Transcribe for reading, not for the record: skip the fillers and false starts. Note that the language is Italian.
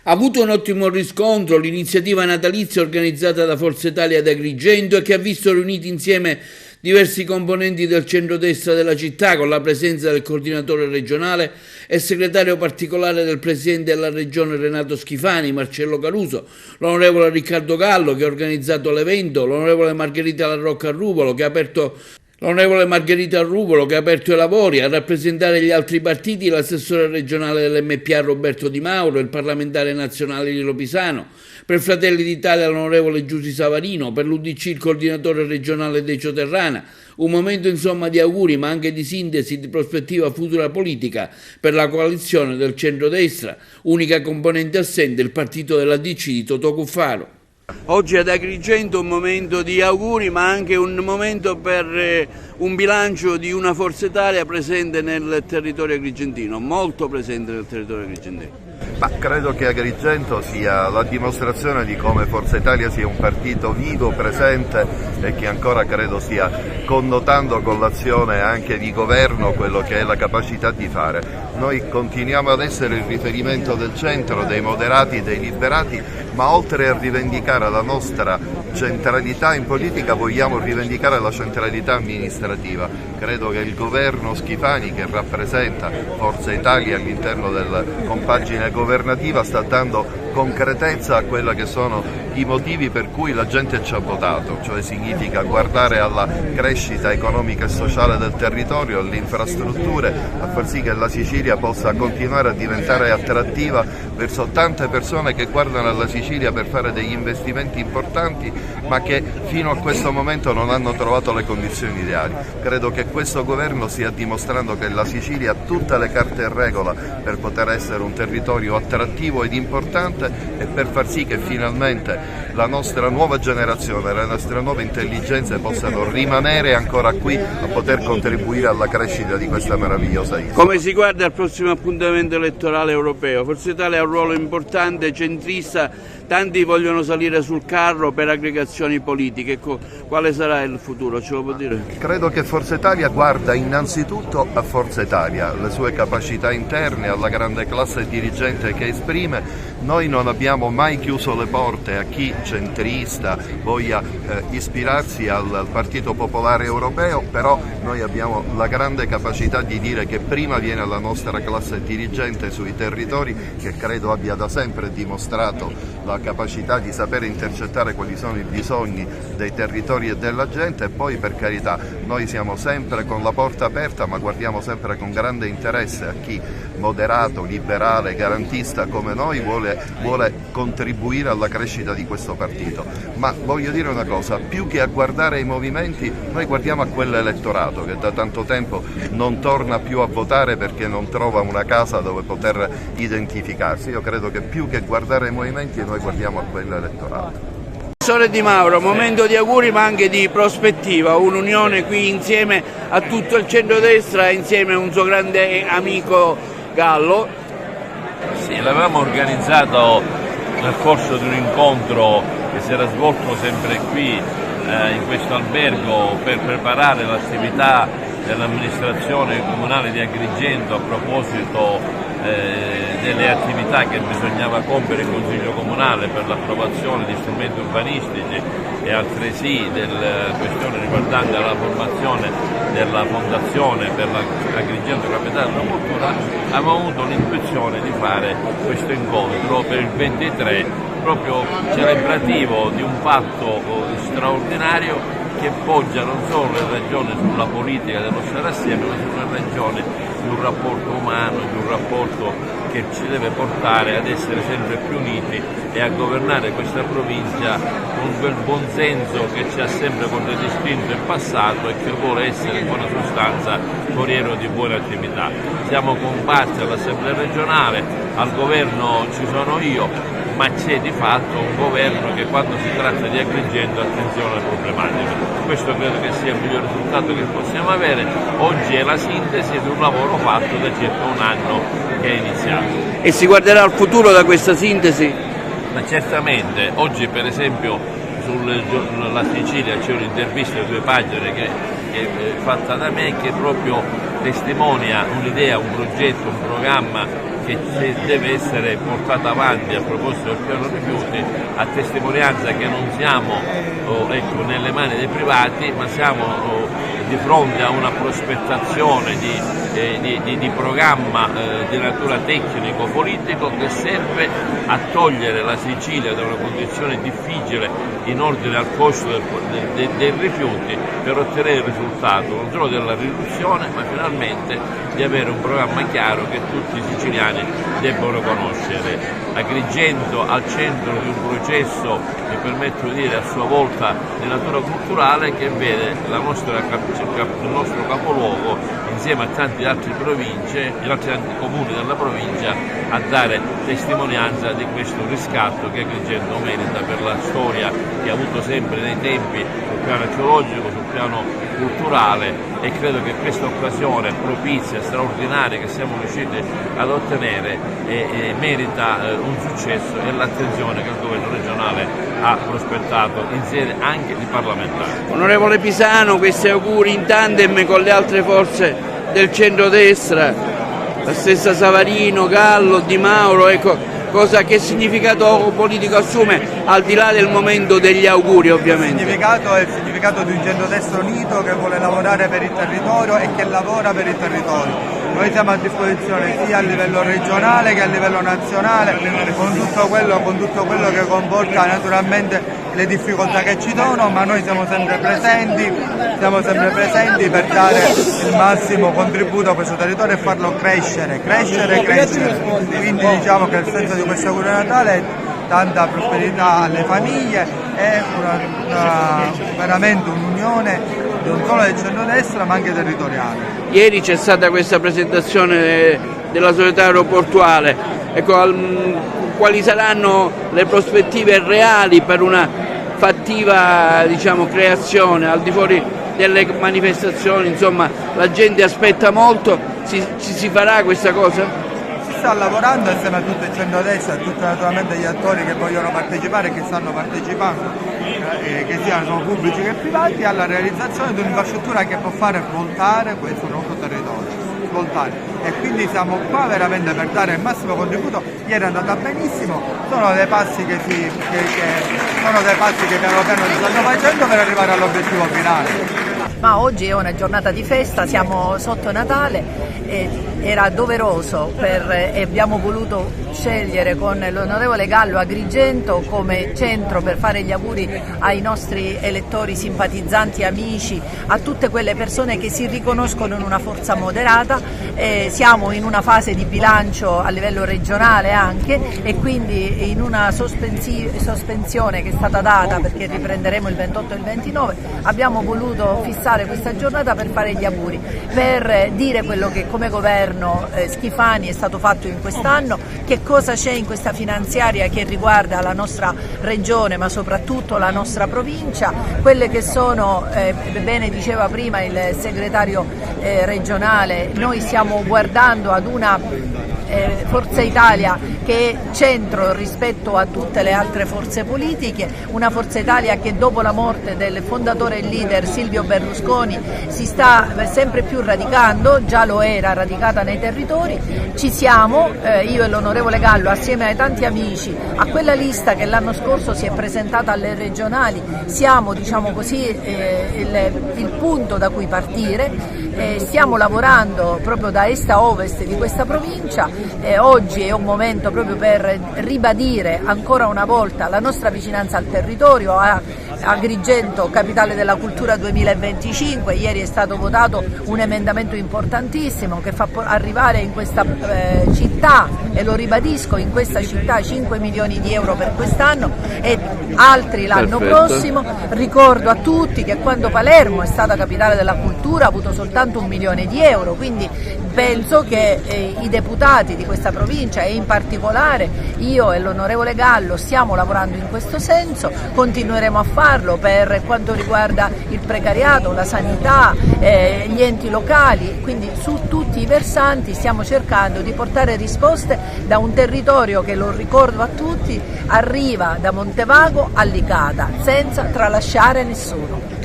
Ha avuto un ottimo riscontro l'iniziativa natalizia organizzata da Forza Italia ad Agrigento e che ha visto riuniti insieme diversi componenti del centrodestra della città con la presenza del coordinatore regionale e segretario particolare del presidente della regione Renato Schifani, Marcello Caruso, l'onorevole Riccardo Gallo che ha organizzato l'evento, l'onorevole Margherita La Rocca Ruvolo che ha aperto i lavori, a rappresentare gli altri partiti l'assessore regionale dell'MPA Roberto Di Mauro, il parlamentare nazionale Lilo Pisano, per Fratelli d'Italia l'onorevole Giussi Savarino, per l'UDC il coordinatore regionale Decio Terrana, un momento insomma di auguri ma anche di sintesi di prospettiva futura politica per la coalizione del centrodestra, unica componente assente il partito della DC di Totò Cuffaro. Oggi ad Agrigento un momento di auguri ma anche un momento per un bilancio di una Forza Italia presente nel territorio agrigentino, molto presente nel territorio agrigentino. Ma credo che Agrigento sia la dimostrazione di come Forza Italia sia un partito vivo, presente e che ancora credo stia connotando con l'azione anche di governo quello che è la capacità di fare. Noi continuiamo ad essere il riferimento del centro, dei moderati, dei liberati, ma oltre a rivendicare la nostra centralità in politica vogliamo rivendicare la centralità amministrativa. Credo che il governo Schifani, che rappresenta Forza Italia all'interno della compagine governativa, sta dando concretezza a quelli che sono i motivi per cui la gente ci ha votato, cioè significa guardare alla crescita economica e sociale del territorio, alle infrastrutture, a far sì che la Sicilia possa continuare a diventare attrattiva verso tante persone che guardano alla Sicilia per fare degli investimenti importanti ma che fino a questo momento non hanno trovato le condizioni ideali. Credo che questo governo stia dimostrando che la Sicilia ha tutte le carte in regola per poter essere un territorio attrattivo ed importante e per far sì che finalmente la nostra nuova generazione, le nostre nuove intelligenze possano rimanere ancora qui a poter contribuire alla crescita di questa meravigliosa isola. Come si guarda al prossimo appuntamento elettorale europeo? Forza Italia ha un ruolo importante, centrista, tanti vogliono salire sul carro per aggregazioni politiche. Quale sarà il futuro? Ce lo può dire? Credo che Forza Italia guarda innanzitutto a Forza Italia, alle sue capacità interne, alla grande classe dirigente che esprime. Noi non abbiamo mai chiuso le porte a chi centrista voglia ispirarsi al Partito Popolare Europeo, però noi abbiamo la grande capacità di dire che prima viene la nostra classe dirigente sui territori, che credo abbia da sempre dimostrato la capacità di sapere intercettare quali sono i bisogni dei territori e della gente, e poi per carità noi siamo sempre con la porta aperta ma guardiamo sempre con grande interesse a chi moderato, liberale, garantista come noi vuole contribuire alla crescita di questo partito. Ma voglio dire una cosa, più che a guardare ai movimenti noi guardiamo a quell'elettorato che da tanto tempo non torna più a votare perché non trova una casa dove poter identificarsi. Io credo che più che guardare ai movimenti noi guardiamo a quell'elettorato. Professore Di Mauro, momento di auguri ma anche di prospettiva, un'unione qui insieme a tutto il centrodestra, insieme a un suo grande amico Gallo. Sì, l'avevamo organizzato nel corso di un incontro che si era svolto sempre qui in questo albergo per preparare l'attività dell'amministrazione comunale di Agrigento a proposito delle attività che bisognava compiere in Consiglio Comunale per l'approvazione di strumenti urbanistici e altresì delle questioni riguardanti la formazione della fondazione per l'Agrigento Capitale della Cultura. Avevamo avuto l'intuizione di fare questo incontro per il 23 proprio celebrativo di un fatto straordinario che poggia non solo le regioni sulla politica dello stare assieme, ma sulle regioni di un rapporto umano, di un rapporto che ci deve portare ad essere sempre più uniti e a governare questa provincia con quel buonsenso che ci ha sempre contraddistinto in passato e che vuole essere in buona sostanza foriero di buone attività. Siamo comparsi all'Assemblea regionale, al governo ci sono io, ma c'è di fatto un governo che quando si tratta di Agrigento attenzione alle problematiche. Questo credo che sia il miglior risultato che possiamo avere. Oggi è la sintesi di un lavoro fatto da circa un anno che è iniziato. E si guarderà al futuro da questa sintesi? Ma certamente, oggi per esempio sulla Sicilia c'è un'intervista di 2 pagine che è fatta da me che proprio testimonia un'idea, un progetto, un programma che deve essere portata avanti a proposito del piano rifiuti, a testimonianza che non siamo nelle mani dei privati, ma siamo di fronte a una prospettazione di programma di natura tecnico-politico che serve a togliere la Sicilia da una condizione difficile in ordine al costo dei rifiuti, per ottenere il risultato non solo della riduzione, ma finalmente di avere un programma chiaro che tutti i siciliani debbono conoscere. Agrigento al centro di un processo, mi permetto di dire, a sua volta di natura culturale, che vede il nostro capoluogo insieme a tanti altri comuni della provincia a dare testimonianza di questo riscatto che Agrigento merita per la storia che ha avuto sempre nei tempi sul piano archeologico, sul piano culturale, e credo che questa occasione propizia, straordinaria che siamo riusciti ad ottenere merita un successo e l'attenzione che il governo regionale ha prospettato in sede anche di parlamentari. Onorevole Pisano, questi auguri in tandem con le altre forze del centrodestra, la stessa Savarino, Gallo, Di Mauro, ecco, che significato politico assume al di là del momento degli auguri ovviamente? Il significato è il significato di un centrodestra unito che vuole lavorare per il territorio e che lavora per il territorio. Noi siamo a disposizione sia a livello regionale che a livello nazionale con tutto quello che comporta naturalmente le difficoltà che ci sono, ma noi siamo sempre presenti per dare il massimo contributo a questo territorio e farlo crescere. Quindi diciamo che il senso di questo augurio Natale è tanta prosperità alle famiglie e veramente un'unione non solo del centrodestra ma anche territoriale. Ieri c'è stata questa presentazione della società aeroportuale, ecco, quali saranno le prospettive reali per una fattiva, diciamo, creazione al di fuori delle manifestazioni? Insomma, la gente aspetta molto, si farà questa cosa? Si sta lavorando insieme a tutto il centrodestra, a tutti naturalmente gli attori che vogliono partecipare e che stanno partecipando, che siano pubblici che privati, alla realizzazione di un'infrastruttura che può fare svoltare questo nostro territorio. E quindi siamo qua veramente per dare il massimo contributo. Ieri è andata benissimo, sono dei passi che piano piano si stanno facendo per arrivare all'obiettivo finale. Ma oggi è una giornata di festa, siamo sotto Natale, era doveroso e abbiamo voluto scegliere con l'onorevole Gallo Agrigento come centro per fare gli auguri ai nostri elettori, simpatizzanti, amici, a tutte quelle persone che si riconoscono in una forza moderata. Siamo in una fase di bilancio a livello regionale anche, e quindi in una sospensione che è stata data perché riprenderemo il 28 e il 29 abbiamo voluto fissare questa giornata per fare gli auguri, per dire quello che come governo Schifani è stato fatto in quest'anno, che cosa c'è in questa finanziaria che riguarda la nostra regione ma soprattutto la nostra provincia, quelle che sono, bene diceva prima il segretario regionale, noi stiamo guardando ad una Forza Italia che è centro rispetto a tutte le altre forze politiche, una Forza Italia che dopo la morte del fondatore e leader Silvio Berlusconi si sta sempre più radicando, già lo era radicata nei territori. Ci siamo, io e l'onorevole Gallo assieme ai tanti amici, a quella lista che l'anno scorso si è presentata alle regionali, siamo, diciamo così, il punto da cui partire. Stiamo lavorando proprio da est a ovest di questa provincia. Oggi è un momento proprio per ribadire ancora una volta la nostra vicinanza al territorio, a Agrigento, capitale della cultura 2025. Ieri è stato votato un emendamento importantissimo che fa arrivare in questa città, e lo ribadisco, in questa città 5 milioni di euro per quest'anno e altri l'anno prossimo. Ricordo a tutti che quando Palermo è stata capitale della cultura ha avuto soltanto 1 milione di euro, quindi penso che i deputati di questa provincia e in particolare io e l'onorevole Gallo stiamo lavorando in questo senso, continueremo a farlo per quanto riguarda il precariato, la sanità, gli enti locali, quindi su tutti i versanti stiamo cercando di portare risposte da un territorio che, lo ricordo a tutti, arriva da Montevago a Licata senza tralasciare nessuno.